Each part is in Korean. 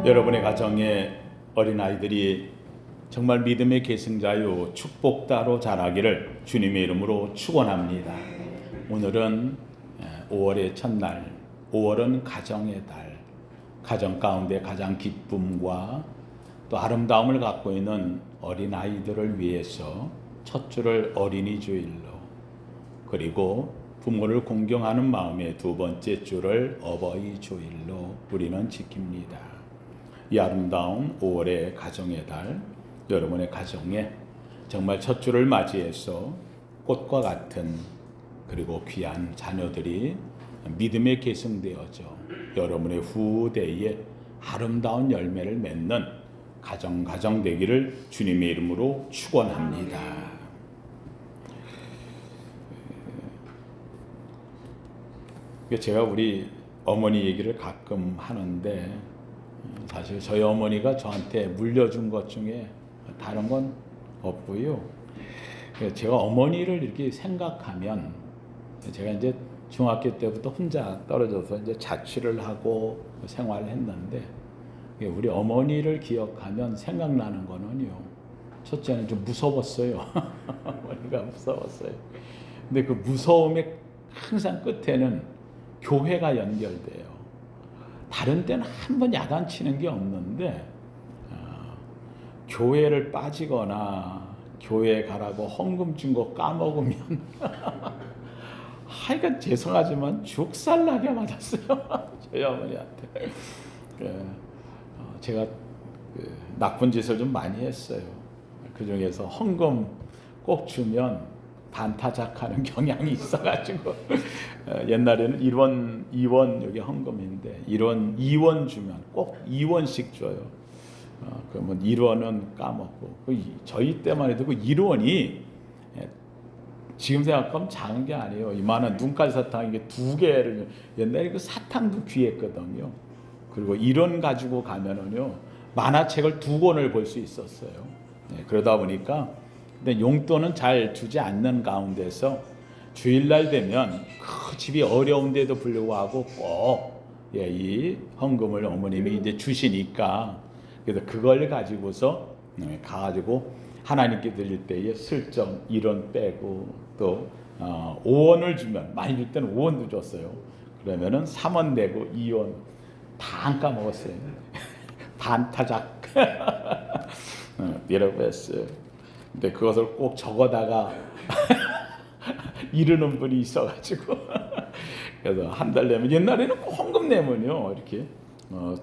여러분의 가정에 어린아이들이 정말 믿음의 계승자요 축복자로 자라기를 주님의 이름으로 축원합니다. 오늘은 5월의 첫날, 5월은 가정의 달, 가정 가운데 가장 기쁨과 또 아름다움을 갖고 있는 어린아이들을 위해서 첫 주를 어린이 주일로, 그리고 부모를 공경하는 마음의 두 번째 주를 어버이 주일로 우리는 지킵니다. 이 아름다운 5월의 가정의 달, 여러분의 가정에 정말 첫 주를 맞이해서 꽃과 같은 그리고 귀한 자녀들이 믿음에 계승되어져 여러분의 후대에 아름다운 열매를 맺는 가정 되기를 주님의 이름으로 축원합니다. 제가 우리 어머니 얘기를 가끔 하는데 사실 저희 어머니가 저한테 물려준 것 중에 다른 건 없고요. 제가 어머니를 이렇게 생각하면 제가 이제 중학교 때부터 혼자 떨어져서 이제 자취를 하고 생활을 했는데 우리 어머니를 기억하면 생각나는 거는요. 첫째는 좀 무서웠어요. 어머니가 무서웠어요. 근데 그 무서움의 항상 끝에는 교회가 연결돼요. 다른 때는 한 번 야단치는 게 없는데 교회를 빠지거나 교회 가라고 헌금 준 거 까먹으면 하여간 죄송하지만 죽살나게 맞았어요. 저희 어머니한테. 제가 나쁜 짓을 좀 많이 했어요. 그중에서 헌금 꼭 주면 반타작하는 경향이 있어가지고 옛날에는 1원, 2원 여기 헌금인데 1원, 2원 주면 꼭 2원씩 줘요. 그러면 1원은 까먹고 저희 때만 해도 그 1원이 지금 생각하면 작은 게 아니에요. 이만한 눈깔 사탕 이게 두 개를 옛날에 그 사탕도 귀했거든요. 그리고 1원 가지고 가면은요 만화책을 2권을 볼 수 있었어요. 그러다 보니까 근데 용돈은 잘 주지 않는 가운데서 주일날 되면 그 집이 어려운데도 불구하고 꼭 이 헌금을 어머님이 이제 주시니까 그래서 그걸 가지고서 가지고 하나님께 드릴 때에 슬쩍 1원 빼고 또 5원을 주면 많이 줄 때는 5원도 줬어요. 그러면은 3원 내고 2원 다 안 까먹었어요. 반타작 이라고 했어요. 근데 그것을 꼭 적어다가 이르는 분이 있어가지고 그래서 한 달 내면 옛날에는 꼭 헌금 내면요 이렇게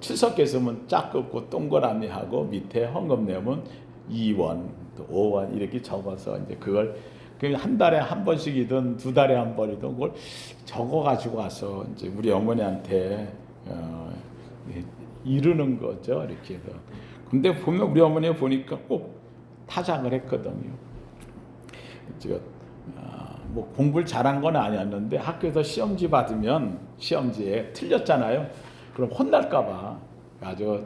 출석했으면 짝 긋고 동그라미 하고 밑에 헌금 내면 2원 또 5원 이렇게 적어서 이제 그걸 한 달에 한 번씩이든 두 달에 한 번이든 그걸 적어가지고 와서 이제 우리 어머니한테 이르는 거죠 이렇게 해서. 근데 보면 우리 어머니 보니까 꼭 타작을 했거든요. 제가 뭐 공부를 잘한 건 아니었는데 학교에서 시험지 받으면 시험지에 틀렸잖아요. 그럼 혼날까봐 아주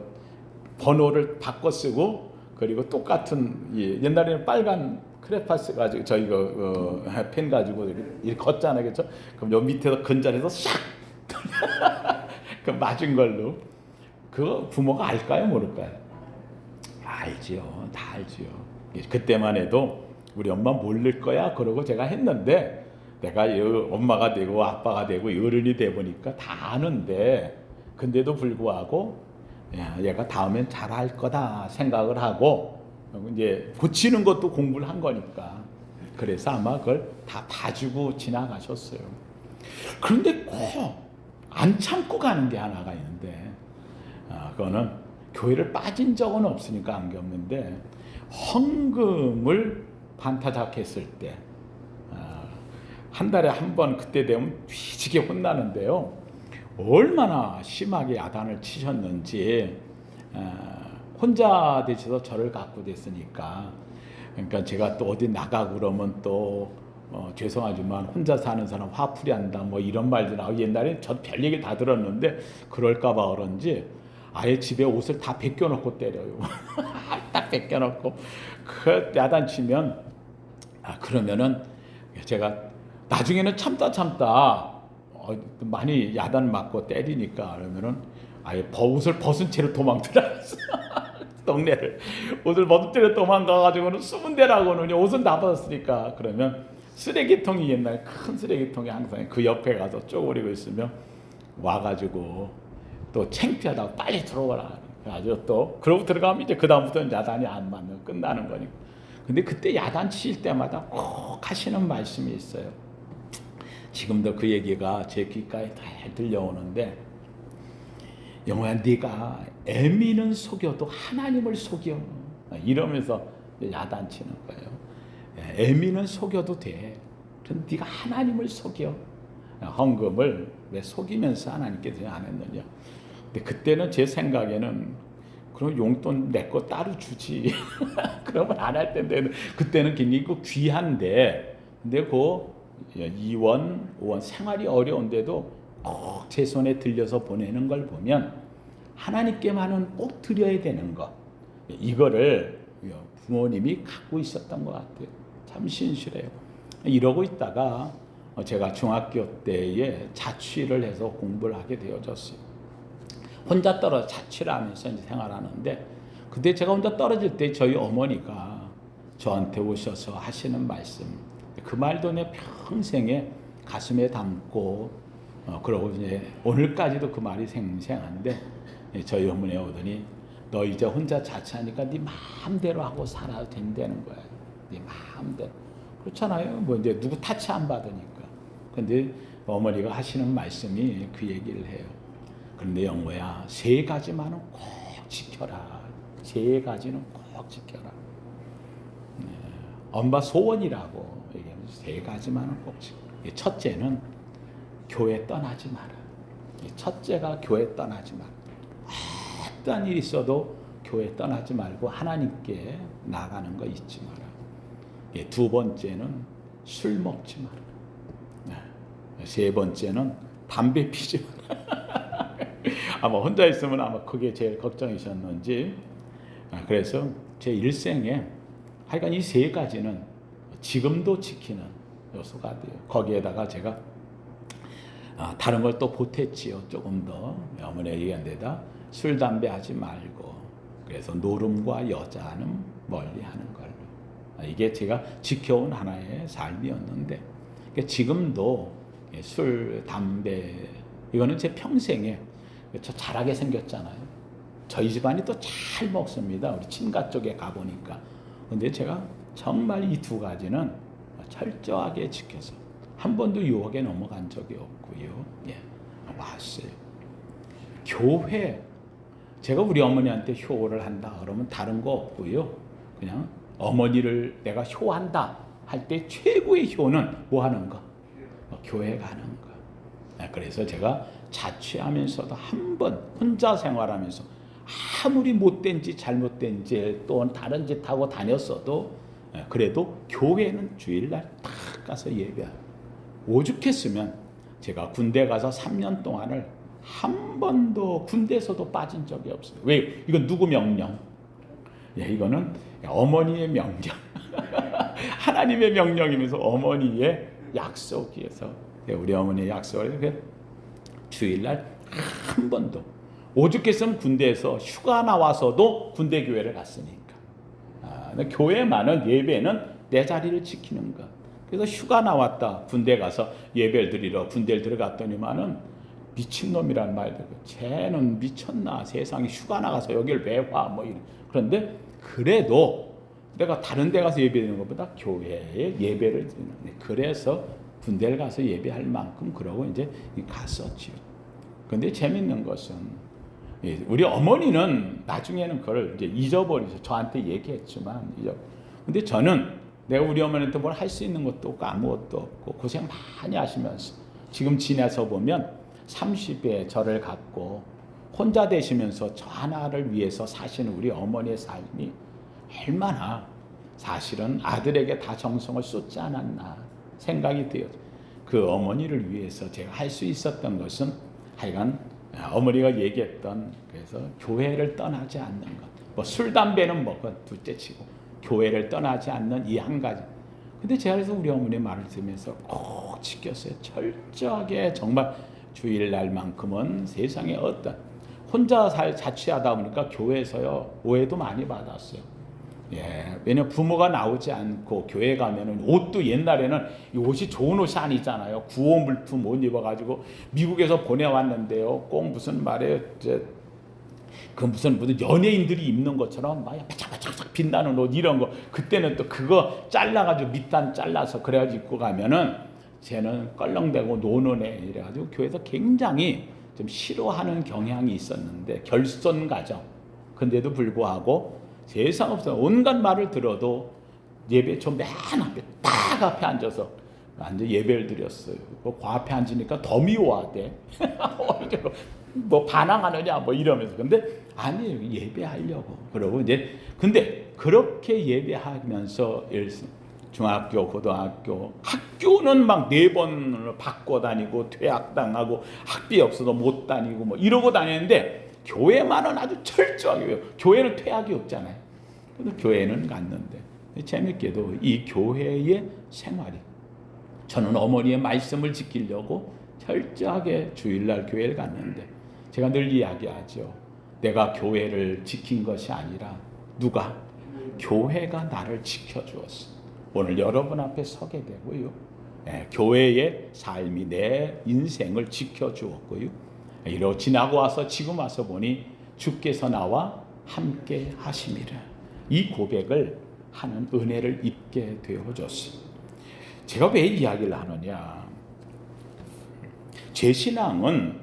번호를 바꿔 쓰고 그리고 똑같은 옛날에는 빨간 크레파스 가지고 저희 펜 가지고 이렇게 걷잖아요, 그렇죠? 그럼 여 밑에서 근절해서 샥 그 맞은 걸로 그거 부모가 알까요, 모를까요? 알지요, 다 알지요. 그때만 해도 우리 엄마 모를 거야 그러고 제가 했는데 내가 엄마가 되고 아빠가 되고 어른이 돼 보니까 다 아는데 근데도 불구하고 얘가 다음엔 잘할 거다 생각을 하고 이제 고치는 것도 공부를 한 거니까 그래서 아마 그걸 다 봐주고 지나가셨어요. 그런데 꼭 안 참고 가는 게 하나가 있는데 그거는 교회를 빠진 적은 없으니까 안 겪는데 헌금을 반타작했을 때 한 달에 한 번 그때 되면 뒤지게 혼나는데요. 얼마나 심하게 야단을 치셨는지 혼자 되셔서 저를 갖고 됐으니까 그러니까 제가 또 어디 나가고 그러면 또 죄송하지만 혼자 사는 사람 화풀이 한다 뭐 이런 말도 나오고 옛날에 저 별 얘기를 다 들었는데 그럴까 봐 그런지 아예 집에 옷을 다 벗겨놓고 때려요. 딱 벗겨놓고 그 야단치면 그러면은 제가 나중에는 참다 많이 야단 맞고 때리니까 그러면은 아예 옷을 벗은 채로 도망들어갔어. 동네를 옷을 벗은 채로 도망가가지고는 숨은 데라고는 옷은 다 벗었으니까. 그러면 쓰레기통이 옛날 큰 쓰레기통이 항상 그 옆에 가서 쪼그리고 있으면 와가지고 또 창피하다고 빨리 들어오라. 아주 또 그러고 들어가면 이제 그 다음부터는 야단이 안 맞는 끝나는 거니까. 근데 그때 야단 치실 때마다 꼭 하시는 말씀이 있어요. 지금도 그 얘기가 제 귓가에 잘 들려오는데, 영호야 네가 애미는 속여도 하나님을 속여, 이러면서 야단 치는 거예요. 애미는 속여도 돼. 그럼 네가 하나님을 속여. 헌금을 왜 속이면서 하나님께 안 했느냐. 근데 그때는 제 생각에는 그럼 용돈 내 거 따로 주지. 그러면 안 할 텐데, 그때는 굉장히 귀한데, 근데 그 2원, 5원 생활이 어려운데도 꼭 제 손에 들려서 보내는 걸 보면 하나님께만은 꼭 드려야 되는 거, 이거를 부모님이 갖고 있었던 것 같아요. 참 신실해요. 이러고 있다가 제가 중학교 때에 자취를 해서 공부를 하게 되어졌어요. 혼자 떨어져 자취를 하면서 이제 생활하는데, 그때 제가 혼자 떨어질 때 저희 어머니가 저한테 오셔서 하시는 말씀, 그 말도 내 평생에 가슴에 담고, 그러고 이제 오늘까지도 그 말이 생생한데, 저희 어머니 오더니 너 이제 혼자 자취하니까 네 마음대로 하고 살아도 된다는 거야. 네 마음대로. 그렇잖아요. 뭐 이제 누구 타치 안 받으니까. 근데 어머니가 하시는 말씀이 그 얘기를 해요. 그런데 영호야, 3가지만은 꼭 지켜라. 3가지는 꼭 지켜라. 엄마 소원이라고 얘기하면서 3가지만은 꼭 지켜. 첫째는 교회 떠나지 마라. 첫째가 교회 떠나지 마라. 어떠한 일이 있어도 교회 떠나지 말고 하나님께 나가는 거 잊지 마라. 2번째는 술 먹지 마라. 3번째는 담배 피지 마라. 아마 혼자 있으면 아마 그게 제일 걱정이셨는지, 그래서 제 일생에 하여간 이 3가지는 지금도 지키는 요소가 돼요. 거기에다가 제가 다른 걸 또 보탰지요. 조금 더 어머니가 얘기한 데다 술 담배 하지 말고, 그래서 노름과 여자는 멀리하는 걸로. 이게 제가 지켜온 하나의 삶이었는데, 지금도 술 담배 이거는 제 평생에, 저 잘하게 생겼잖아요. 저희 집안이 또 잘 먹습니다. 우리 친가 쪽에 가보니까. 근데 제가 정말 이 2가지는 철저하게 지켜서 한 번도 유혹에 넘어간 적이 없고요. 왔어요. 교회, 제가 우리 어머니한테 효를 한다 그러면 다른 거 없고요. 그냥 어머니를 내가 효한다 할 때 최고의 효는 뭐 하는 거? 교회 가는 거. 그래서 제가 자취하면서도 한 번 혼자 생활하면서 아무리 못된지 잘못된지 또 다른 짓 하고 다녔어도, 그래도 교회는 주일날 딱 가서 예배하고, 오죽했으면 제가 군대 가서 3년 동안을 한 번도 군대에서도 빠진 적이 없어요. 왜? 이건 누구 명령? 이거는 어머니의 명령. 하나님의 명령이면서 어머니의 약속이어서, 우리 어머니의 약속을 주일날 한 번도, 오죽했으면 군대에서 휴가 나와서도 군대 교회를 갔으니까. 교회만은, 예배는 내 자리를 지키는 것. 그래서 휴가 나왔다, 군대 가서 예배를 드리러 군대를 들어갔더니만은 미친놈이란 말 듣고, 쟤는 미쳤나, 세상에 휴가 나가서 여기를 왜 와, 뭐 이런. 그런데 그래도 내가 다른 데 가서 예배드리는 것보다 교회에 예배를 드리는, 그래서 군대를 가서 예배할 만큼 그러고 이제 갔었지요. 그런데 재밌는 것은, 우리 어머니는 나중에는 그걸 이제 잊어버리죠. 저한테 얘기했지만 근데 저는 내가 우리 어머니한테 뭘 할 수 있는 것도 없고 아무것도 없고 고생 많이 하시면서 지금 지내서 보면 30에 저를 갖고 혼자 되시면서 저 하나를 위해서 사시는 우리 어머니의 삶이 얼마나 사실은 아들에게 다 정성을 쏟지 않았나 생각이 돼요. 그 어머니를 위해서 제가 할 수 있었던 것은 하여간 어머니가 얘기했던, 그래서 교회를 떠나지 않는 것, 뭐 술 담배는 뭐건 둘째치고 교회를 떠나지 않는 이 한 가지. 근데 제가 그래서 우리 어머니 말을 들으면서 꼭 지켰어요. 철저하게. 정말 주일날만큼은 세상에 어떤 혼자 자취하다 보니까 교회에서요 오해도 많이 받았어요. 예, 왜냐면 부모가 나오지 않고 교회 가면은 옷도 옛날에는 이 옷이 좋은 옷이 아니잖아요. 구호 물품 옷 입어가지고 미국에서 보내왔는데요. 꼭 무슨 말에 그 무슨 연예인들이 입는 것처럼 막 바짝바짝 빛나는 옷 이런 거 그때는 또 그거 잘라가지고 밑단 잘라서 그래가지고 입고 가면은 쟤는 껄렁대고 노노네 이래가지고 교회에서 굉장히 좀 싫어하는 경향이 있었는데 결손 가정 근데도 불구하고 세상 없어 온갖 말을 들어도 예배 저 맨 앞에 딱 앞에 앉아서 예배를 드렸어요. 그 앞에 앉으니까 더 미워하대. 뭐 반항하느냐 뭐 이러면서 근데 아니에요 예배하려고 그러고 이제 근데 그렇게 예배하면서 중학교 고등학교 학교는 막 4번을 바꿔 다니고 퇴학당하고 학비 없어서 못 다니고 뭐 이러고 다녔는데 교회만은 아주 철저하게 교회는 퇴학이 없잖아요. 그래서 교회는 갔는데 재밌게도 이 교회의 생활이 저는 어머니의 말씀을 지키려고 철저하게 주일날 교회를 갔는데 제가 늘 이야기하죠. 내가 교회를 지킨 것이 아니라 누가? 교회가 나를 지켜주었어. 오늘 여러분 앞에 서게 되고요. 교회의 삶이 내 인생을 지켜주었고요. 이러고 지나고 와서 지금 와서 보니 주께서 나와 함께 하심이라. 이 고백을 하는 은혜를 입게 되어줬어요. 제가 왜 이야기를 하느냐. 제 신앙은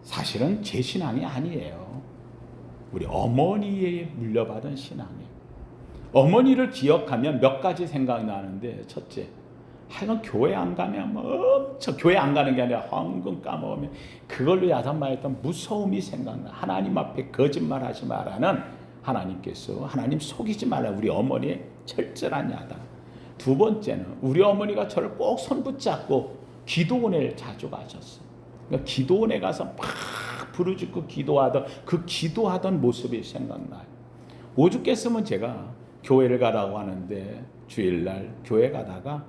사실은 제 신앙이 아니에요. 우리 어머니에 물려받은 신앙이에요. 어머니를 기억하면 몇 가지 생각이 나는데 첫째, 하여간 교회 안 가면 엄청 교회 안 가는 게 아니라 황금 까먹으면 그걸로 야단맞았던 무서움이 생각나. 하나님 앞에 거짓말하지 마라는 하나님께서 하나님 속이지 말라 우리 어머니의 철저한 야단. 두 번째는 우리 어머니가 저를 꼭 손 붙잡고 기도원에 자주 가셨어요. 그러니까 기도원에 가서 막 부르짖고 기도하던 그 기도하던 모습이 생각나요. 오죽했으면 제가 교회를 가라고 하는데 주일날 교회 가다가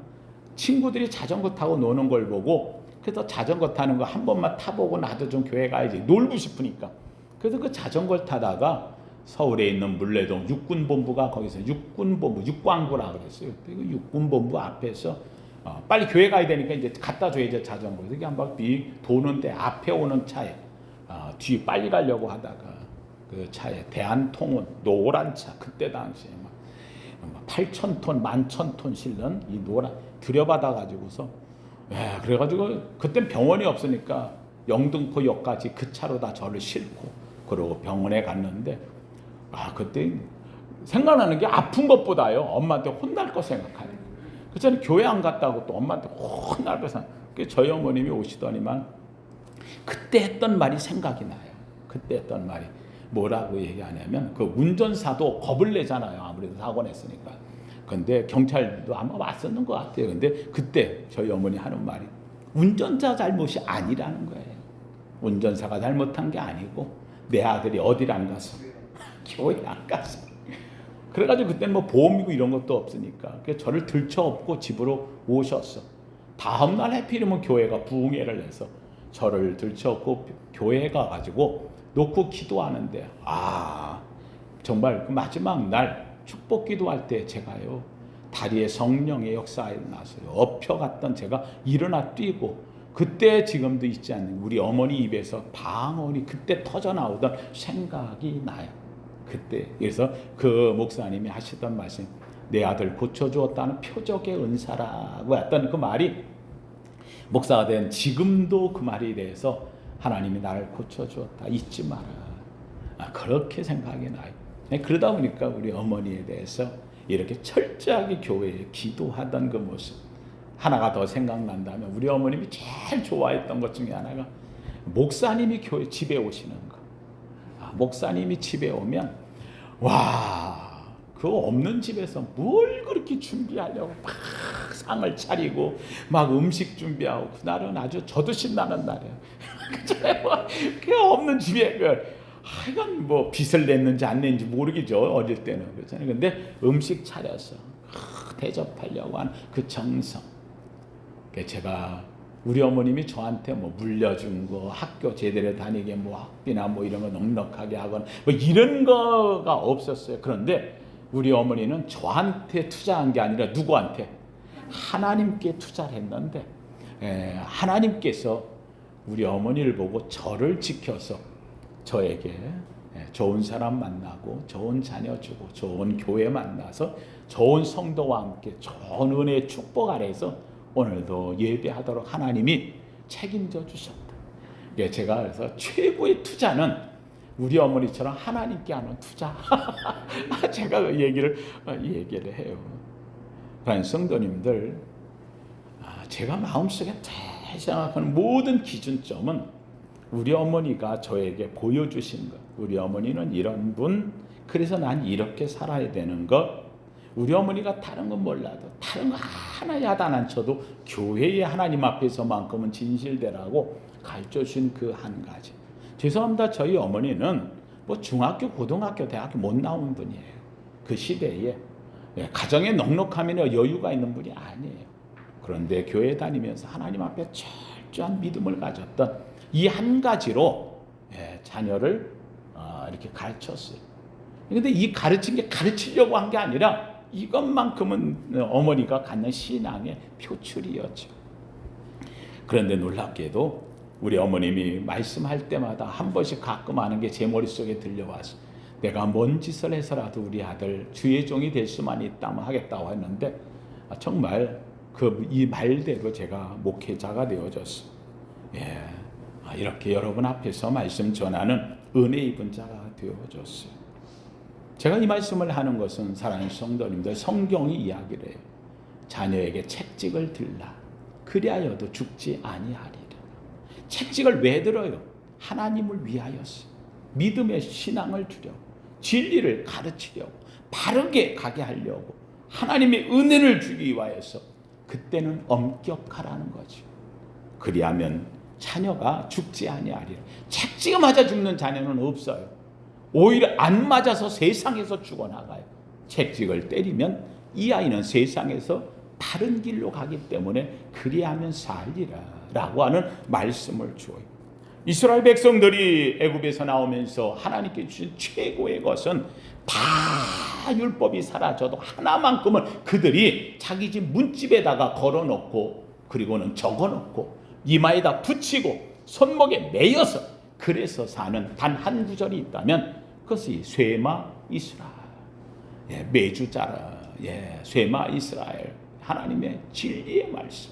친구들이 자전거 타고 노는 걸 보고 그래서 자전거 타는 거 한 번만 타보고 나도 좀 교회 가야지 놀고 싶으니까 그래서 그 자전거를 타다가 서울에 있는 물레동 육군본부가 거기서 육군본부 육광구라 그랬어요. 그 육군본부 앞에서 빨리 교회 가야 되니까 이제 갖다 줘야죠 자전거. 이렇게 한 바퀴 도는데 앞에 오는 차에 뒤 빨리 가려고 하다가 그 차에 대한통운 노란 차 그때 당시에 막 8,000톤, 11,000톤 실는 이 노란 들여받아 가지고서 그래가지고 그땐 병원이 없으니까 영등포역까지 그 차로 다 저를 싣고 그러고 병원에 갔는데 그때 생각나는 게 아픈 것보다요 엄마한테 혼날 거 생각하는 거예요. 그래서 교회 안 갔다고 또 엄마한테 혼날 거 생각. 저희 어머님이 오시더니만 그때 했던 말이 생각이 나요. 그때 했던 말이 뭐라고 얘기하냐면 그 운전사도 겁을 내잖아요. 아무래도 사고 냈으니까. 근데 경찰도 아마 왔었는 것 같아요. 근데 그때 저희 어머니 하는 말이 운전자 잘못이 아니라는 거예요. 운전사가 잘못한 게 아니고 내 아들이 어디를 안 가서 교회 안 가서 그래가지고 그때는 뭐 보험이고 이런 것도 없으니까 그래서 저를 들쳐업고 집으로 오셨어. 다음날 해필이면 교회가 부흥회를 해서 저를 들쳐업고 교회에 가가지고 놓고 기도하는데 정말 그 마지막 날 축복 기도할 때 제가요 다리에 성령의 역사에 나서요 엎혀갔던 제가 일어나 뛰고 그때 지금도 있지 않는 우리 어머니 입에서 방언이 그때 터져 나오던 생각이 나요. 그때 그래서 그 목사님이 하시던 말씀 내 아들 고쳐주었다는 표적의 은사라고 했던 그 말이 목사가 된 지금도 그 말에 대해서 하나님이 나를 고쳐주었다 잊지 마라 그렇게 생각이 나요. 그러다 보니까 우리 어머니에 대해서 이렇게 철저하게 교회에 기도하던 그 모습 하나가 더 생각난다면 우리 어머님이 제일 좋아했던 것 중에 하나가 목사님이 교회 집에 오시는 거. 목사님이 집에 오면 그 없는 집에서 뭘 그렇게 준비하려고 막 상을 차리고 막 음식 준비하고 그날은 아주 저도 신나는 날이에요. 그 없는 집에 하여간 뭐 빚을 냈는지 안 냈는지 모르겠죠 어릴 때는 그렇잖아요. 근데 음식 차려서 대접하려고 하는 그 정성. 제가 우리 어머님이 저한테 뭐 물려준 거, 학교 제대로 다니게 뭐 학비나 뭐 이런 거 넉넉하게 하거나 뭐 이런 거가 없었어요. 그런데 우리 어머니는 저한테 투자한 게 아니라 누구한테? 하나님께 투자를 했는데, 하나님께서 우리 어머니를 보고 저를 지켜서 저에게 좋은 사람 만나고 좋은 자녀 주고 좋은 교회 만나서 좋은 성도와 함께 좋은 은혜의 축복 아래에서 오늘도 예배하도록 하나님이 책임져 주셨다. 제가 그래서 최고의 투자는 우리 어머니처럼 하나님께 하는 투자. 제가 그 얘기를 해요. 그러니까 성도님들, 제가 마음속에 생각하는 모든 기준점은 우리 어머니가 저에게 보여주신 것. 우리 어머니는 이런 분, 그래서 난 이렇게 살아야 되는 것. 우리 어머니가 다른 건 몰라도 다른 거 하나 야단 안 쳐도 교회의 하나님 앞에서만큼은 진실되라고 가르쳐주신 그 한 가지. 죄송합니다. 저희 어머니는 뭐 중학교, 고등학교, 대학교 못 나온 분이에요. 그 시대에 가정에 넉넉함이나 여유가 있는 분이 아니에요. 그런데 교회 다니면서 하나님 앞에 철저한 믿음을 가졌던 이 한 가지로 자녀를 이렇게 가르쳤어요. 그런데 이 가르친 게 가르치려고 한 게 아니라 이것만큼은 어머니가 갖는 신앙의 표출이었죠. 그런데 놀랍게도 우리 어머님이 말씀할 때마다 한 번씩 가끔 하는 게 제 머릿속에 들려와서 내가 뭔 짓을 해서라도 우리 아들 주의 종이 될 수만 있다면 하겠다고 했는데 정말 이 말대로 제가 목회자가 되어졌어요. 이렇게 여러분 앞에서 말씀 전하는 은혜 입은 자가 되어졌어요. 제가 이 말씀을 하는 것은 사랑하는 성도님들, 성경이 이야기를 해요. 자녀에게 책찍을 들라. 그리하여도 죽지 아니하리라. 책찍을 왜 들어요? 하나님을 위하여서. 믿음의 신앙을 주려고. 진리를 가르치려고. 바르게 가게 하려고. 하나님의 은혜를 주기 위하여서. 그때는 엄격하라는 거죠. 그리하면 자녀가 죽지 아니하리라. 책찍을 맞아 죽는 자녀는 없어요. 오히려 안 맞아서 세상에서 죽어나가요. 책찍을 때리면 이 아이는 세상에서 다른 길로 가기 때문에 그리하면 살리라 라고 하는 말씀을 주어요. 이스라엘 백성들이 애굽에서 나오면서 하나님께 주신 최고의 것은 다 율법이 사라져도 하나만큼은 그들이 자기 집 문집에다가 걸어놓고 그리고는 적어놓고 이마에다 붙이고 손목에 매여서 그래서 사는 단 한 구절이 있다면 그것이 쇠마 이스라엘, 매주자라, 쇠마 이스라엘, 하나님의 진리의 말씀.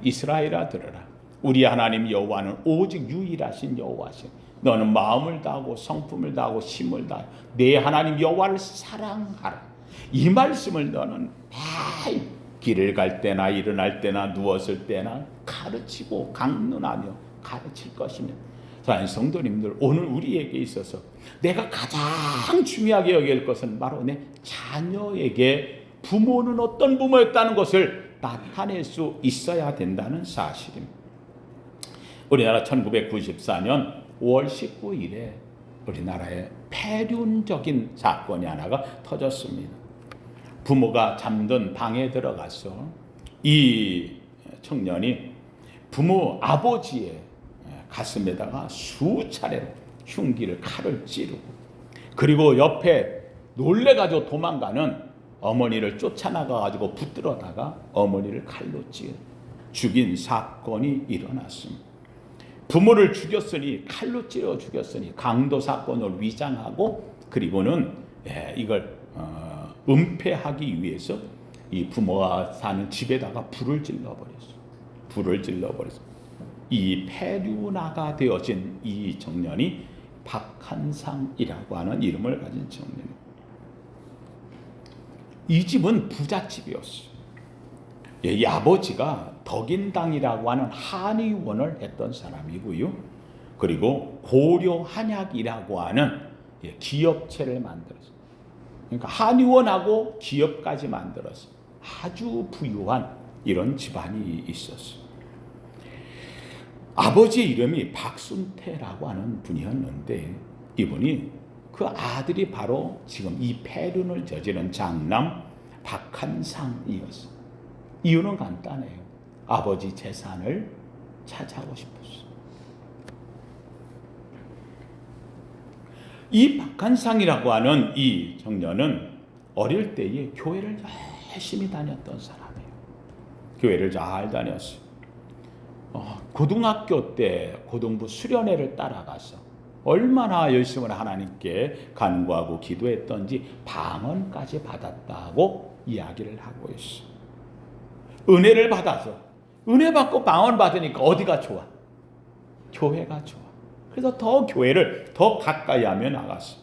이스라엘아 들으라. 우리 하나님 여호와는 오직 유일하신 여호와시오. 너는 마음을 다하고 성품을 다하고 힘을 다하여 내 하나님 여호와를 사랑하라. 이 말씀을 너는 매일 길을 갈 때나 일어날 때나 누웠을 때나 가르치고 강론하며 가르칠 것이며. 사랑하는 성도님들, 오늘 우리에게 있어서 내가 가장 중요하게 여길 것은 바로 내 자녀에게 부모는 어떤 부모였다는 것을 나타낼 수 있어야 된다는 사실입니다. 우리나라 1994년 5월 19일에 우리나라에 폐륜적인 사건이 하나가 터졌습니다. 부모가 잠든 방에 들어가서 이 청년이 부모 아버지의 가슴에다가 수차례로 흉기를 칼을 찌르고 그리고 옆에 놀래가지고 도망가는 어머니를 쫓아나가가지고 붙들어다가 어머니를 칼로 찌르 죽인 사건이 일어났습니다. 부모를 죽였으니 칼로 찌르어 죽였으니 강도 사건을 위장하고 그리고는 이걸 은폐하기 위해서 이 부모가 사는 집에다가 불을 질러버렸어요. 이 폐륜아가 되어진 이 청년이 박한상이라고 하는 이름을 가진 청년입니다. 이 집은 부잣집이었어요. 이 아버지가 덕인당이라고 하는 한의원을 했던 사람이고요. 그리고 고려 한약이라고 하는 기업체를 만들었어요. 그러니까 한의원하고 기업까지 만들어서 아주 부유한 이런 집안이 있었어요. 아버지의 이름이 박순태라고 하는 분이었는데 이분이 그 아들이 바로 지금 이 폐륜을 저지른 장남 박한상이었어요. 이유는 간단해요. 아버지 재산을 차지하고 싶었어요. 이 박한상이라고 하는 이 청년은 어릴 때에 교회를 열심히 다녔던 사람이에요. 교회를 잘 다녔어요. 고등학교 때 고등부 수련회를 따라가서 얼마나 열심히 하나님께 간구하고 기도했던지 방언까지 받았다고 이야기를 하고 있어요. 은혜를 받아서 은혜 받고 방언 받으니까 어디가 좋아? 교회가 좋아. 그래서 더 교회를 더 가까이 하며 나갔어.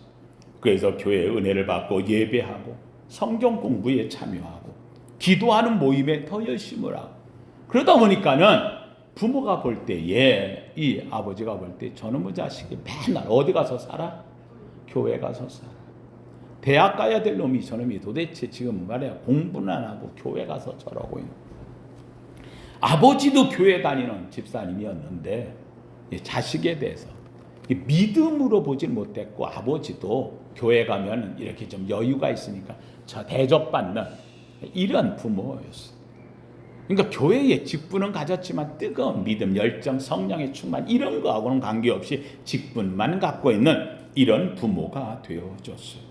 그래서 교회의 은혜를 받고 예배하고 성경 공부에 참여하고 기도하는 모임에 더 열심히 하고 그러다 보니까는 부모가 볼 때에 이 아버지가 볼 때 저놈의 자식이 맨날 어디 가서 살아? 교회 가서 살아. 대학 가야 될 놈이 저놈이 도대체 지금 말이야 공부는 안 하고 교회 가서 저러고 있는. 아버지도 교회 다니는 집사님이었는데 자식에 대해서 믿음으로 보질 못했고 아버지도 교회 가면 이렇게 좀 여유가 있으니까 저 대접받는 이런 부모였어요. 그러니까 교회에 직분은 가졌지만 뜨거운 믿음, 열정, 성령의 충만 이런 거하고는 관계없이 직분만 갖고 있는 이런 부모가 되어줬어요.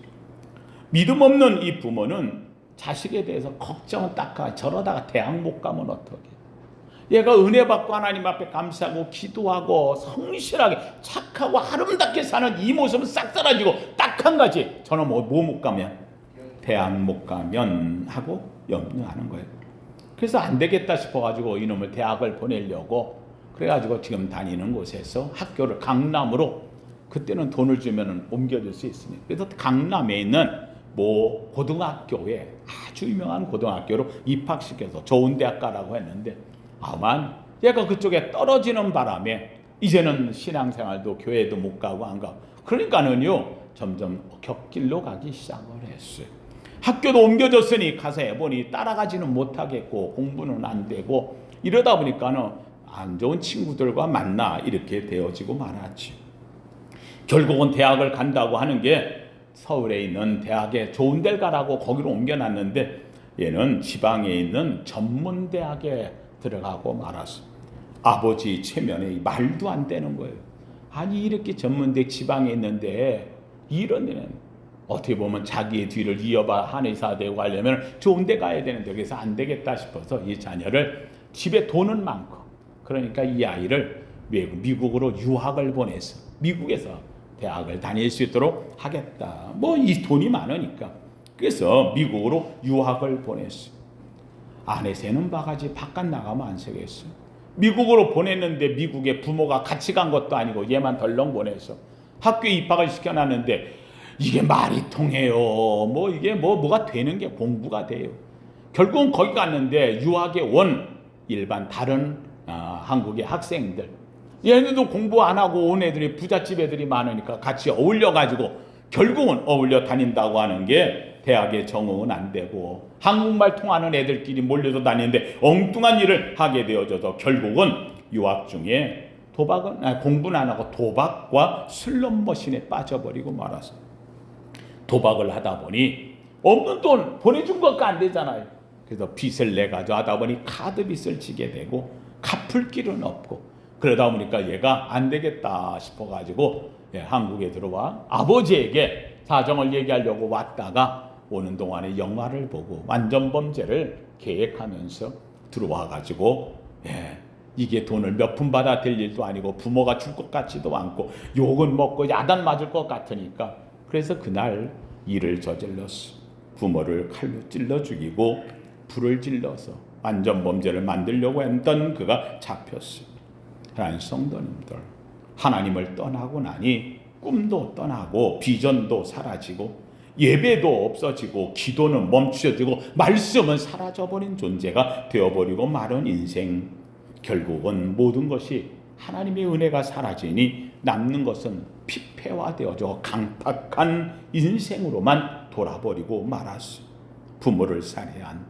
믿음 없는 이 부모는 자식에 대해서 걱정은 딱 저러다가 대학 못 가면 어떡해. 얘가 은혜 받고 하나님 앞에 감사하고 기도하고 성실하게 착하고 아름답게 사는 이 모습은 싹 사라지고 딱 한 가지 저는 뭐 못 가면 대학 못 가면 하고 염려하는 거예요. 그래서 안 되겠다 싶어가지고 이놈을 대학을 보내려고 그래가지고 지금 다니는 곳에서 학교를 강남으로 그때는 돈을 주면 옮겨줄 수 있으니 그래서 강남에 있는 뭐 고등학교에 아주 유명한 고등학교로 입학시켜서 좋은 대학 가라고 했는데 아만 얘가 그쪽에 떨어지는 바람에 이제는 신앙생활도 교회도 못 가고 안 가고 그러니까는요 점점 격길로 가기 시작을 했어요. 학교도 옮겨졌으니 가서 해보니 따라가지는 못하겠고 공부는 안 되고 이러다 보니까는 안 좋은 친구들과 만나 이렇게 되어지고 말았지. 결국은 대학을 간다고 하는 게 서울에 있는 대학에 좋은 데를 가라고 거기로 옮겨놨는데 얘는 지방에 있는 전문대학에 들어가고 말았어. 아버지 체면에 말도 안 되는 거예요. 아니 이렇게 전문대 지방에 있는데 이런 데는 어떻게 보면 자기의 뒤를 이어봐 한의사 되고 하려면 좋은 데 가야 되는데 그래서 안 되겠다 싶어서 이 자녀를 집에 돈은 많고 그러니까 이 아이를 미국으로 유학을 보내서 미국에서 대학을 다닐 수 있도록 하겠다. 뭐 이 돈이 많으니까 그래서 미국으로 유학을 보냈어. 안에 새는 바가지 바깥 나가면 안 새겠어. 미국으로 보냈는데 미국에 부모가 같이 간 것도 아니고 얘만 덜렁 보내서 학교에 입학을 시켜놨는데 이게 말이 통해요. 뭐 이게 뭐가 되는 게 공부가 돼요. 결국은 거기 갔는데 유학에 온 일반 다른 한국의 학생들 얘네들도 공부 안 하고 온 애들이 부잣집 애들이 많으니까 같이 어울려가지고 결국은 어울려 다닌다고 하는 게 대학에 적응은 안 되고 한국말 통하는 애들끼리 몰려서 다니는데 엉뚱한 일을 하게 되어져서 결국은 유학 중에 공부는 안 하고 도박과 슬롯머신에 빠져버리고 말았어요. 도박을 하다 보니 없는 돈 보내준 것도 안 되잖아요. 그래서 빚을 내가지고 하다 보니 카드 빚을 지게 되고 갚을 길은 없고 그러다 보니까 얘가 안 되겠다 싶어가지고 한국에 들어와 아버지에게 사정을 얘기하려고 왔다가 오는 동안에 영화를 보고 완전범죄를 계획하면서 들어와가지고 이게 돈을 몇 푼 받아 될 일도 아니고 부모가 줄 것 같지도 않고 욕은 먹고 야단 맞을 것 같으니까 그래서 그날 일을 저질렀어. 부모를 칼로 찔러 죽이고 불을 질러서 완전범죄를 만들려고 했던 그가 잡혔어. 하나님 성도님들 하나님을 떠나고 나니 꿈도 떠나고 비전도 사라지고 예배도 없어지고 기도는 멈춰지고 말씀은 사라져버린 존재가 되어버리고 마른 인생. 결국은 모든 것이 하나님의 은혜가 사라지니 남는 것은 피폐화되어져 강팍한 인생으로만 돌아버리고 말았어. 부모를 살해한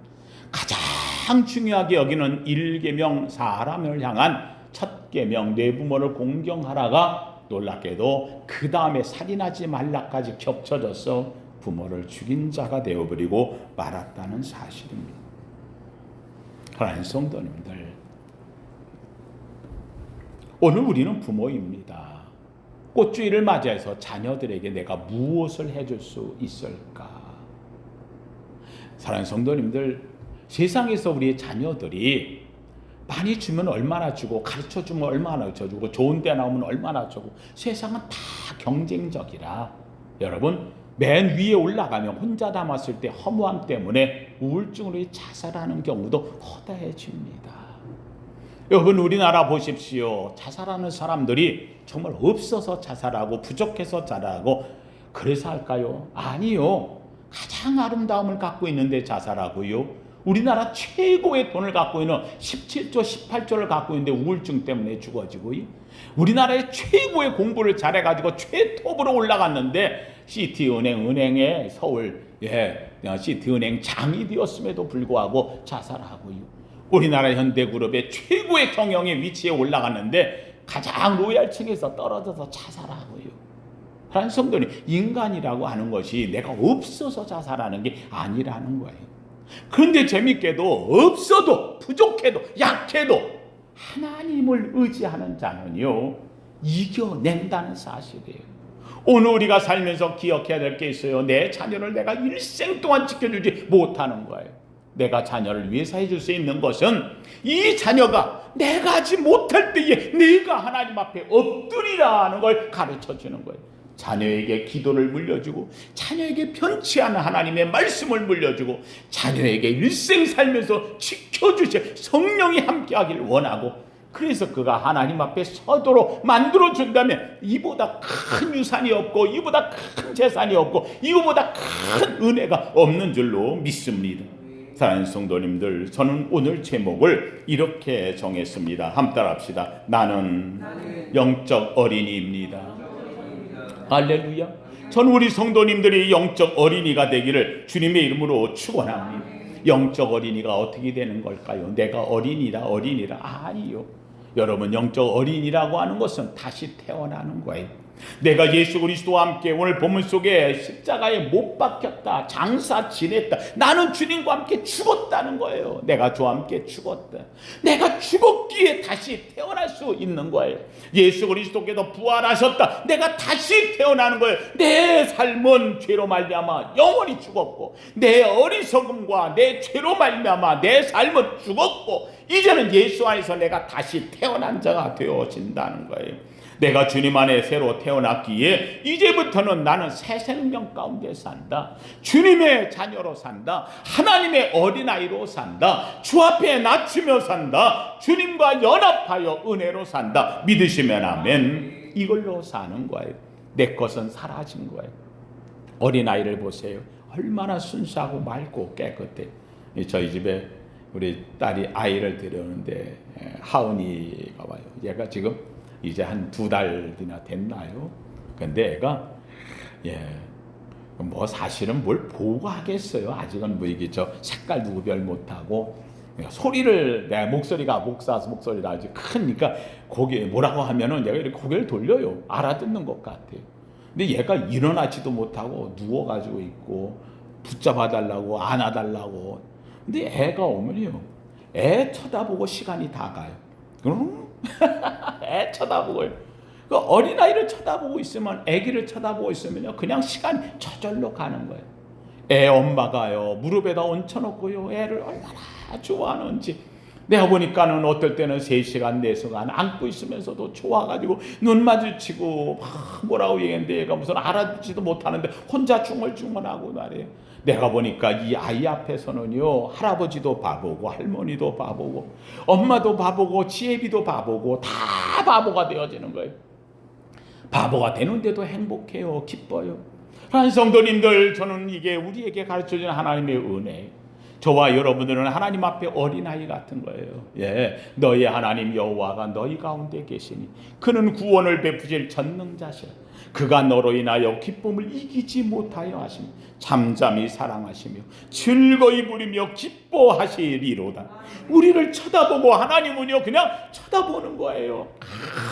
가장 중요하게 여기는 1계명 사람을 향한 첫 계명 내 부모를 공경하라가 놀랍게도 그 다음에 살인하지 말라까지 겹쳐져서 부모를 죽인 자가 되어버리고 말았다는 사실입니다. 하나님 성도님들 오늘 우리는 부모입니다. 꽃주의를 맞이해서 자녀들에게 내가 무엇을 해줄 수 있을까? 사랑하는 성도님들, 세상에서 우리의 자녀들이 많이 주면 얼마나 주고 가르쳐주면 얼마나 주고 좋은 데 나오면 얼마나 주고, 세상은 다 경쟁적이라 여러분, 맨 위에 올라가면 혼자 남았을 때 허무함 때문에 우울증으로 자살하는 경우도 허다해집니다. 여러분, 우리나라 보십시오. 자살하는 사람들이 정말 없어서 자살하고 부족해서 자살하고 그래서 할까요? 아니요. 가장 아름다움을 갖고 있는데 자살하고요. 우리나라 최고의 돈을 갖고 있는 17조 18조를 갖고 있는데 우울증 때문에 죽어지고요. 우리나라의 최고의 공부를 잘해가지고 최톱으로 올라갔는데 시티은행의 서울 시티은행 장이 되었음에도 불구하고 자살하고요. 우리나라 현대그룹의 최고의 경영의 위치에 올라갔는데 가장 로얄층에서 떨어져서 자살하고요. 하나님 성도님, 인간이라고 하는 것이 내가 없어서 자살하는 게 아니라는 거예요. 그런데 재밌게도 없어도 부족해도 약해도 하나님을 의지하는 자는요 이겨낸다는 사실이에요. 오늘 우리가 살면서 기억해야 될 게 있어요. 내 자녀를 내가 일생 동안 지켜주지 못하는 거예요. 내가 자녀를 위해서 해줄 수 있는 것은 이 자녀가 내가 하지 못할 때에 내가 하나님 앞에 엎드리라 하는 걸 가르쳐 주는 거예요. 자녀에게 기도를 물려주고 자녀에게 편치 않은 하나님의 말씀을 물려주고 자녀에게 일생 살면서 지켜주실 성령이 함께하길 원하고, 그래서 그가 하나님 앞에 서도록 만들어준다면 이보다 큰 유산이 없고 이보다 큰 재산이 없고 이보다 큰 은혜가 없는 줄로 믿습니다. 사랑하는 성도님들, 저는 오늘 제목을 이렇게 정했습니다. 함께 따라합시다. 나는 영적 어린이입니다. 할렐루야. 전 우리 성도님들이 영적 어린이가 되기를 주님의 이름으로 축원합니다. 영적 어린이가 어떻게 되는 걸까요? 내가 어린이라 아니요. 여러분, 영적 어린이라고 하는 것은 다시 태어나는 거예요. 내가 예수 그리스도와 함께 오늘 본문 속에 십자가에 못 박혔다, 장사 지냈다, 나는 주님과 함께 죽었다는 거예요. 내가 주와 함께 죽었다. 내가 죽었기에 다시 태어날 수 있는 거예요. 예수 그리스도께서 부활하셨다. 내가 다시 태어나는 거예요. 내 삶은 죄로 말미암아 영원히 죽었고 내 어리석음과 내 죄로 말미암아 내 삶은 죽었고 이제는 예수 안에서 내가 다시 태어난 자가 되어진다는 거예요. 내가 주님 안에 새로 태어났기에 이제부터는 나는 새 생명 가운데 산다. 주님의 자녀로 산다. 하나님의 어린아이로 산다. 주 앞에 낮추며 산다. 주님과 연합하여 은혜로 산다. 믿으시면 아멘. 이걸로 사는 거예요. 내 것은 사라진 거예요. 어린아이를 보세요. 얼마나 순수하고 맑고 깨끗해. 저희 집에 우리 딸이 아이를 데려오는데 하은이가 와요. 얘가 지금 이제 한 2달이나 됐나요? 근데 애가 뭐 사실은 뭘 보고 하겠어요. 아직은 뭐 이게 색깔도 구별 못하고 소리를, 내 목소리가 목소리가 아주 크니까 고개 뭐라고 하면은 얘가 이렇게 고개를 돌려요. 알아듣는 것 같아요. 근데 얘가 일어나지도 못하고 누워가지고 있고 붙잡아 달라고 안아달라고. 근데 애가 오면요, 애 쳐다보고 시간이 다 가요. 애 쳐다보고요. 그 어린아이를 쳐다보고 있으면, 애기를 쳐다보고 있으면요, 그냥 시간이 저절로 가는 거예요. 애 엄마가요, 무릎에다 얹혀놓고요, 애를 얼마나 좋아하는지. 내가 보니까는 어떨 때는 3시간, 4시간 안고 있으면서도 좋아가지고 눈 마주치고 막 뭐라고 얘기했는데 얘가 무슨 알아듣지도 못하는데 혼자 중얼중얼하고 말이에요. 내가 보니까 이 아이 앞에서는요, 할아버지도 바보고 할머니도 바보고 엄마도 바보고 지혜비도 바보고 다 바보가 되어지는 거예요. 바보가 되는데도 행복해요. 기뻐요. 하나님 성도님들, 저는 이게 우리에게 가르쳐주는 하나님의 은혜. 저와 여러분들은 하나님 앞에 어린아이 같은 거예요. 너희 하나님 여호와가 너희 가운데 계시니 그는 구원을 베푸실 전능자시라. 그가 너로 인하여 기쁨을 이기지 못하여 하시며 잠잠히 사랑하시며 즐거이 부리며 기뻐하시리로다. 우리를 쳐다보고 하나님은요 그냥 쳐다보는 거예요.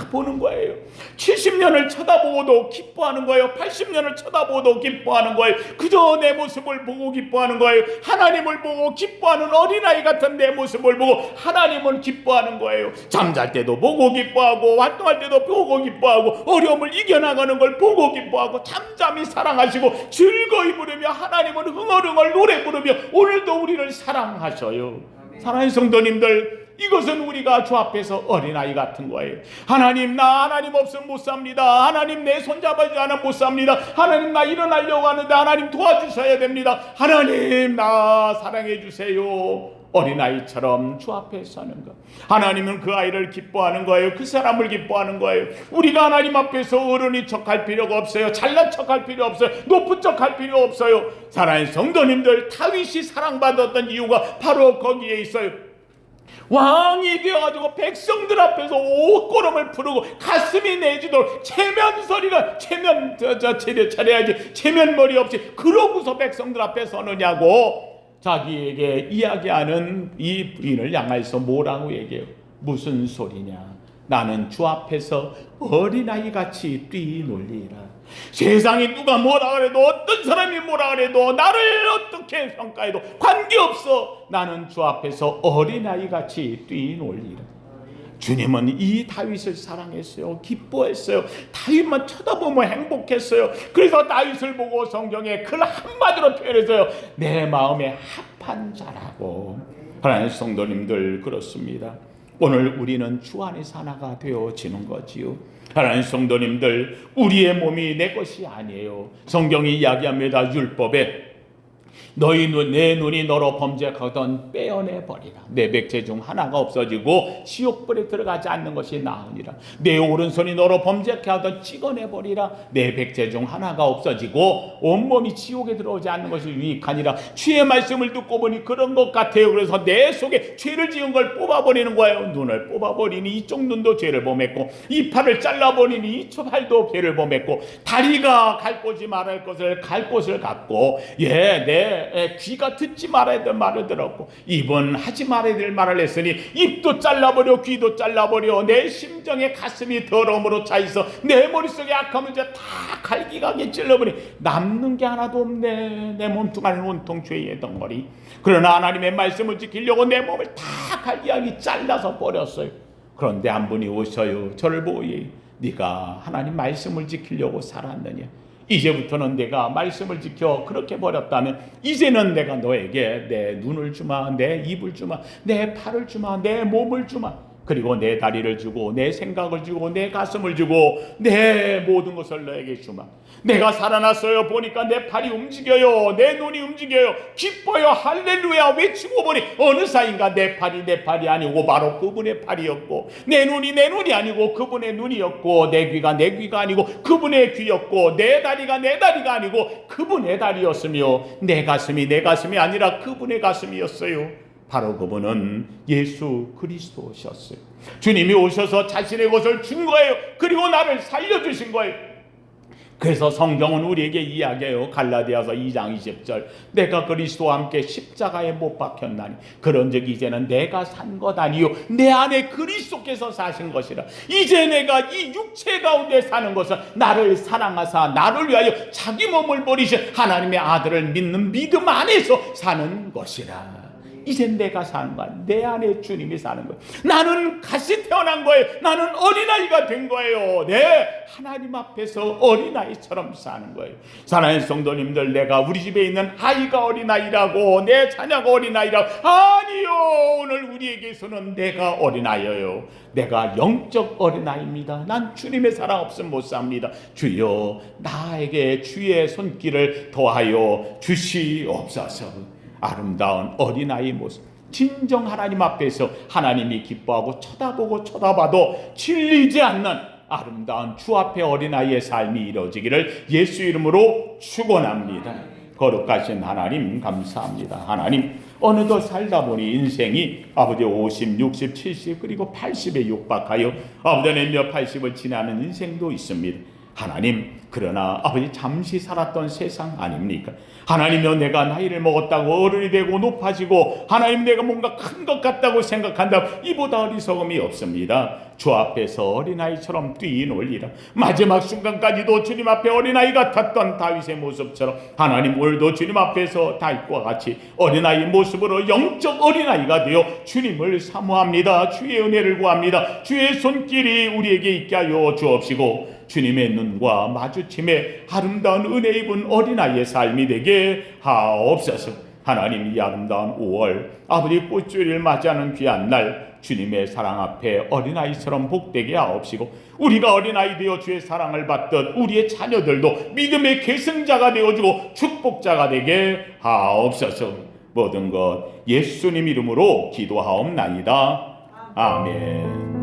보는 거예요. 70년을 쳐다보고도 기뻐하는 거예요. 80년을 쳐다보고도 기뻐하는 거예요. 그저 내 모습을 보고 기뻐하는 거예요. 하나님을 보고 기뻐하는 어린아이 같은 내 모습을 보고 하나님은 기뻐하는 거예요. 잠잘 때도 보고 기뻐하고 활동할 때도 보고 기뻐하고 어려움을 이겨나가는 걸 보고 기뻐하고 잠잠히 사랑하시고 즐거이 부르며 하나님은 흥얼흥얼 노래 부르며 오늘도 우리를 사랑하셔요. 사랑하는 성도님들, 이것은 우리가 주 앞에서 어린아이 같은 거예요. 하나님, 나 하나님 없으면 못 삽니다. 하나님, 내 손잡아주지 않으면 못 삽니다. 하나님, 나 일어나려고 하는데 하나님 도와주셔야 됩니다. 하나님, 나 사랑해 주세요. 어린아이처럼 주 앞에 서는 것. 하나님은 그 아이를 기뻐하는 거예요. 그 사람을 기뻐하는 거예요. 우리가 하나님 앞에서 어른인 척할 필요가 없어요. 잘난 척할 필요 없어요. 높은 척할 필요 없어요. 사랑하는 성도님들, 다윗이 사랑받았던 이유가 바로 거기에 있어요. 왕이 되어가지고 백성들 앞에서 옷고름을 풀고 가슴이 내지도록 체면소리가 차려야지 체면머리 없이 그러고서 백성들 앞에 서느냐고 자기에게 이야기하는 이 부인을 향해서 뭐라고 얘기해요? 무슨 소리냐? 나는 주 앞에서 어린아이같이 뛰놀리라. 세상이 누가 뭐라 그래도 어떤 사람이 뭐라 그래도 나를 어떻게 평가해도 관계없어. 나는 주 앞에서 어린아이같이 뛰놀리라. 주님은 이 다윗을 사랑했어요. 기뻐했어요. 다윗만 쳐다보면 행복했어요. 그래서 다윗을 보고 성경에 글 한마디로 표현했어요. 내 마음에 합한 자라고. 하나님의 성도님들, 그렇습니다. 오늘 우리는 주 안에서 하나가 되어지는 거지요. 하나님의 성도님들, 우리의 몸이 내 것이 아니에요. 성경이 이야기합니다. 율법에 내 눈이 너로 범죄하거든 빼어내버리라. 내 백제 중 하나가 없어지고 지옥불에 들어가지 않는 것이 나으니라. 내 오른손이 너로 범죄하거든 찍어내버리라. 내 백제 중 하나가 없어지고 온몸이 지옥에 들어오지 않는 것이 유익하니라. 주의 말씀을 듣고 보니 그런 것 같아요. 그래서 내 속에 죄를 지은 걸 뽑아버리는 거예요. 눈을 뽑아버리니 이쪽 눈도 죄를 범했고, 이 팔을 잘라버리니 이쪽 팔도 죄를 범했고, 다리가 갈 곳이 말할 것을 갈 곳을 갖고, 내 귀가 듣지 말아야 될 말을 들었고, 입은 하지 말아야 될 말을 했으니 입도 잘라버려 귀도 잘라버려. 내 심정에 가슴이 더러움으로 차있어 내 머릿속에 악한 문제 다 갈기가게 찔러버리 남는 게 하나도 없네. 내 몸뚱아리는 온통 죄의 덩어리. 그러나 하나님의 말씀을 지키려고 내 몸을 다 갈기가게 잘라서 버렸어요. 그런데 한 분이 오셔요. 저를 보고 네가 하나님 말씀을 지키려고 살았느냐? 이제부터는 내가 말씀을 지켜 그렇게 버렸다면 이제는 내가 너에게 내 눈을 주마, 내 입을 주마, 내 팔을 주마, 내 몸을 주마, 그리고 내 다리를 주고 내 생각을 주고 내 가슴을 주고 내 모든 것을 너에게 주마. 내가 살아났어요. 보니까 내 팔이 움직여요. 내 눈이 움직여요. 기뻐요. 할렐루야 외치고 보니 어느 사이인가 내 팔이 아니고 바로 그분의 팔이었고, 내 눈이 아니고 그분의 눈이었고, 내 귀가 아니고 그분의 귀였고, 내 다리가 아니고 그분의 다리였으며, 내 가슴이 아니라 그분의 가슴이었어요. 바로 그분은 예수 그리스도셨어요. 주님이 오셔서 자신의 것을 준 거예요. 그리고 나를 살려주신 거예요. 그래서 성경은 우리에게 이야기해요. 갈라디아서 2장 20절, 내가 그리스도와 함께 십자가에 못 박혔나니 그런즉 이제는 내가 산 것 아니요 내 안에 그리스도께서 사신 것이라. 이제 내가 이 육체 가운데 사는 것은 나를 사랑하사 나를 위하여 자기 몸을 버리신 하나님의 아들을 믿는 믿음 안에서 사는 것이라. 이젠 내가 사는 거야. 내 안에 주님이 사는 거예요. 나는 다시 태어난 거예요. 나는 어린아이가 된 거예요. 하나님 앞에서 어린아이처럼 사는 거예요. 사랑하는 성도님들, 내가 우리 집에 있는 아이가 어린아이라고, 내 자녀가 어린아이라고, 아니요. 오늘 우리에게서는 내가 어린아이예요. 내가 영적 어린아이입니다. 난 주님의 사랑 없으면 못 삽니다. 주여, 나에게 주의 손길을 더하여 주시옵소서. 아름다운 어린아이 모습, 진정 하나님 앞에서 하나님이 기뻐하고 쳐다봐도 질리지 않는 아름다운 주 앞에 어린아이의 삶이 이루어지기를 예수 이름으로 축원합니다. 거룩하신 하나님 감사합니다. 하나님, 어느덧 살다 보니 인생이 아버지 50, 60, 70 그리고 80에 육박하여 아버지 몇 80을 지나는 인생도 있습니다. 하나님, 그러나 아버지 잠시 살았던 세상 아닙니까? 하나님이여, 내가 나이를 먹었다고 어른이 되고 높아지고 하나님 내가 뭔가 큰 것 같다고 생각한다면 이보다 어리석음이 없습니다. 주 앞에서 어린아이처럼 뛰놀리라. 마지막 순간까지도 주님 앞에 어린아이 같았던 다윗의 모습처럼 하나님 오늘도 주님 앞에서 다윗과 같이 어린아이 모습으로 영적 어린아이가 되어 주님을 사모합니다. 주의 은혜를 구합니다. 주의 손길이 우리에게 있게 하여 주옵시고 주님의 눈과 마주침에 아름다운 은혜 입은 어린아이의 삶이 되게 하옵소서. 하나님, 이 아름다운 5월 아버지 꽃주리를 맞이하는 귀한 날 주님의 사랑 앞에 어린아이처럼 복되게 하옵시고 우리가 어린아이 되어 주의 사랑을 받던 우리의 자녀들도 믿음의 계승자가 되어주고 축복자가 되게 하옵소서. 모든 것 예수님 이름으로 기도하옵나이다. 아멘.